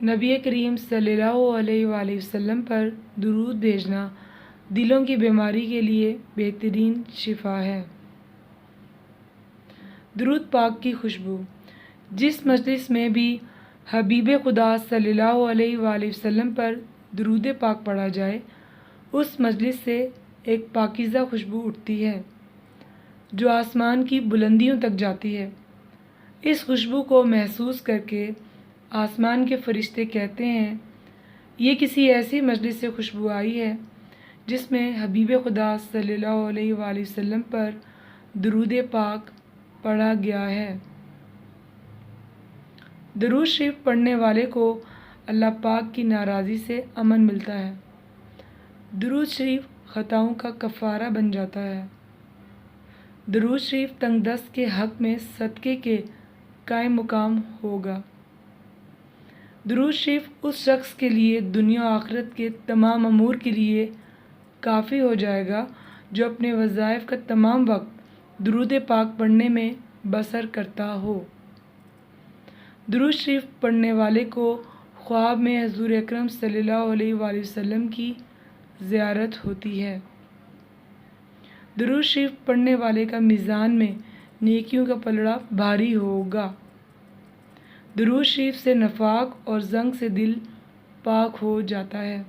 نبی کریم صلی اللہ علیہ وآلہ وسلم پر درود بھیجنا دلوں کی بیماری کے لیے بہترین شفا ہے۔ درود پاک کی خوشبو۔ جس مجلس میں بھی حبیب خدا صلی اللہ علیہ وآلہ وسلم پر درود پاک پڑھا جائے، اس مجلس سے ایک پاکیزہ خوشبو اٹھتی ہے جو آسمان کی بلندیوں تک جاتی ہے۔ اس خوشبو کو محسوس کر کے آسمان کے فرشتے کہتے ہیں، یہ کسی ایسی مجلس سے خوشبو آئی ہے جس میں حبیب خدا صلی اللہ علیہ وآلہ وسلم پر درود پاک پڑھا گیا ہے۔ درود شریف پڑھنے والے کو اللہ پاک کی ناراضی سے امن ملتا ہے۔ درود شریف خطاؤں کا کفارہ بن جاتا ہے۔ درود شریف تنگ دست کے حق میں صدقے کے قائم مقام ہوگا۔ درود شریف اس شخص کے لیے دنیا و آخرت کے تمام امور کے لیے کافی ہو جائے گا جو اپنے وظائف کا تمام وقت درود پاک پڑھنے میں بسر کرتا ہو۔ درود شریف پڑھنے والے کو خواب میں حضور اکرم صلی اللہ علیہ وآلہ وسلم کی زیارت ہوتی ہے۔ درود شریف پڑھنے والے کا میزان میں نیکیوں کا پلڑا بھاری ہوگا۔ درود شریف سے نفاق اور زنگ سے دل پاک ہو جاتا ہے۔